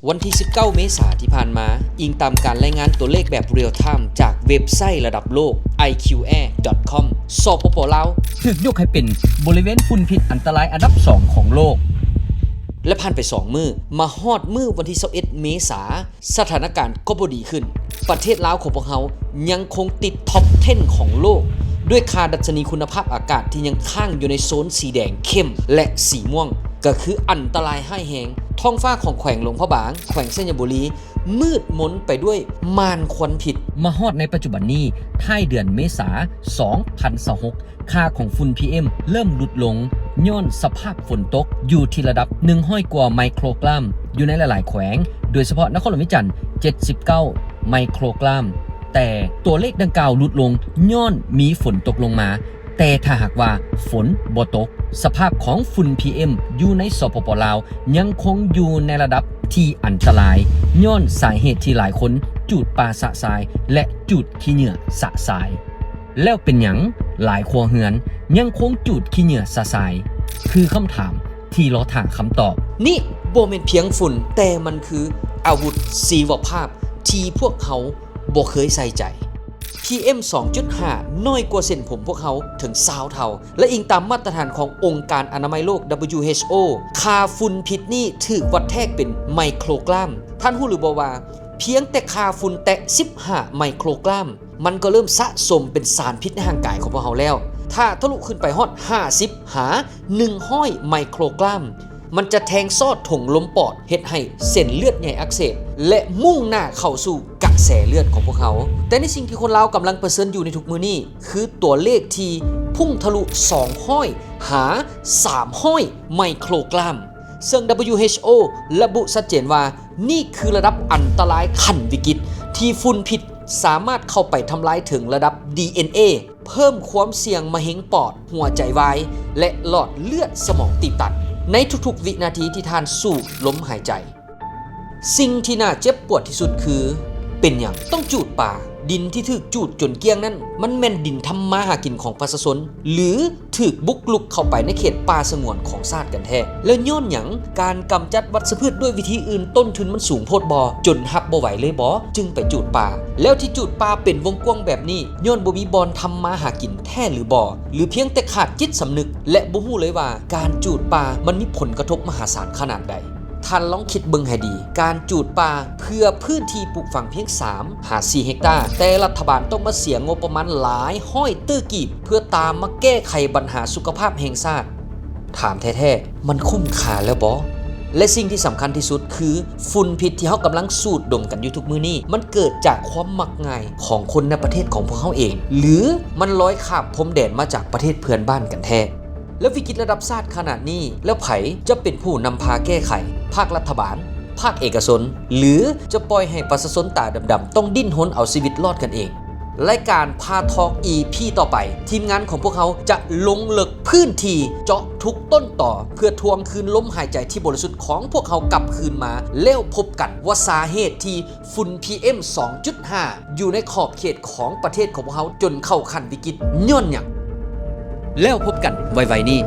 วันที่ 19 เมษายนที่ผ่านมาอิงตามการรายงานตัวเลขแบบเรียลไทม์จากเว็บไซต์ระดับโลก iqair.com สปป.ลาวถูกยกให้เป็นบริเวณฝุ่นพิษอันตรายอันดับ 2 ของโลกและผ่านไป2 มื้อมาฮอดมื้อวันที่ 21 เมษายนสถานการณ์ก็บ่ดีขึ้นประเทศลาวของพวกเขายังคงติดท็อป 10 ของโลกด้วยค่าดัชนีคุณภาพอากาศที่ยังค้างอยู่ในโซนสีแดงเข้มและสีม่วงก็คืออันตรายร้ายแรงท้องฟ้าของแขวงหลวงพระบางแขวงเส้นยบุรีมืดมนไปด้วยม่านควันพิษมาฮอดในปัจจุบันนี้ท้ายเดือนเมษายน 2026 ค่าของฝุ่น PM เริ่มลดลงย้อนสภาพฝนตกอยู่ที่ระดับ100กว่าไมโครกรัมอยู่ในหลายๆแขวงโดยเฉพาะนครหลวงวิจันทร์79ไมโครกรัมแต่ตัวเลขดังกล่าวลดลงย้อนมีฝนตกลงมาแต่ถ้าหากว่าฝนบ่ตกสภาพของฝุ่น PM อยู่ในสปป.ลาวยังคงอยู่ในระดับที่อันตรายย้อนสาเหตุที่หลายคนจูดปลาสะทรายและจูดขี้เหงื่อสะทรายแล้วเป็นหยังหลายครัวเรือนยังคงจูดขี้เหงื่อสะทรายคือคำถามที่รอถามคำตอบนี่บ่แม่นเพียงฝุ่นแต่มันคืออาวุธชีวภาพที่พวกเขาบ่เคยใส่ใจ PM 2.5 น้อยกว่าเส้นผมพวกเขาถึง20เท่าและอิงตามมาตรฐานขององค์การอนามัยโลก WHO ค่าฝุ่นพิษนี่ถูกวัดแทกเป็นไมโครกรัมท่านรู้หรือบ่ว่าเพียงแต่ค่าฝุ่นแตะ15ไมโครกรัมมันก็เริ่มสะสมเป็นสารพิษในร่างกายของพวกเขาแล้วถ้าทะลุขึ้นไปฮอด50หา100ไมโครกรัมมันจะแทงซอดถุงลมปอดเฮ็ดให้เส้นเลือดใหญ่อักเสบและมุ่งหน้าเข้าสู่กระแสเลือดของพวกเขาแต่ในสิ่งที่คนลาวกำลังเผชิญอยู่ในทุกมื้อนี้คือตัวเลขที่พุ่งทะลุ200หา300ไมโครกรัมซึ่ง WHO ระบุชัดเจนว่านี่คือระดับอันตรายขั้นวิกฤตที่ฝุ่นพิษสามารถเข้าไปทำลายถึงระดับ DNA เพิ่มความเสี่ยงมะเร็งปอดหัวใจวายและหลอดเลือดสมองตีบตันในทุกๆวินาทีที่ท่านสูดลมหายใจสิ่งที่น่าเจ็บปวดที่สุดคือเป็นอย่างต้องจูดป่าดินที่ถูกจูดจนเกลี้ยงนั้นมันแม่นดินทำมาหากินของประชาชนหรือถูกบุกลุกเข้าไปในเขตป่าสงวนของชาติกันแท้แล้วย้อนหยังการกำจัดวัชพืชด้วยวิธีอื่นต้นทุนมันสูงโพดบ่จนหับบ่ไหวเลยบ่จึงไปจูดป่าแล้วที่จูดป่าเป็นวงกว้างแบบนี้ย้อนบ่มีบอนทำมาหากินแท้หรือบ่หรือเพียงแต่ขาดจิตสำนึกและบ่ฮู้เลยว่าการจูดป่ามันมีผลกระทบมหาศาลขนาดใดท่านลองคิดเบิ่งให้ดีการจูดป่าเพื่อพื้นที่ปลูกฝังเพียง3หา4เฮกตาร์แต่รัฐบาลต้องมาเสียงบประมาณหลายห้อยตื้อกีบเพื่อตามมาแก้ไขปัญหาสุขภาพแห่งชาติถามแท้ๆมันคุ้มค่าแล้วบ่และสิ่งที่สำคัญที่สุดคือฝุ่นพิษที่เขากำลังสูดดมกันอยู่ทุกมื้อนี้มันเกิดจากความมักง่ายของคนในประเทศของพวกเขาเองหรือมันลอยข้ามพรมแดนมาจากประเทศเพื่อนบ้านกันแท้แล้ววิกฤตระดับชาติขนาดนี้แล้วไผจะเป็นผู้นำพาแก้ไขภาครัฐบาลภาคเอกชนหรือจะปล่อยให้ประชาชนตาดำๆต้องดิ้นรนเอาชีวิตรอดกันเองรายการพาทอก EP ต่อไปทีมงานของพวกเขาจะลงลึกพื้นที่เจาะทุกต้นต่อเพื่อทวงคืนลมหายใจที่บริสุทธิ์ของพวกเขากลับคืนมาแล้วพบกันว่าสาเหตุที่ฝุ่น PM 2.5 อยู่ในขอบเขตของประเทศของพวกเขาจนเข้าขั้นวิกฤตย้อนหยังแล้วพบกันไวๆนี้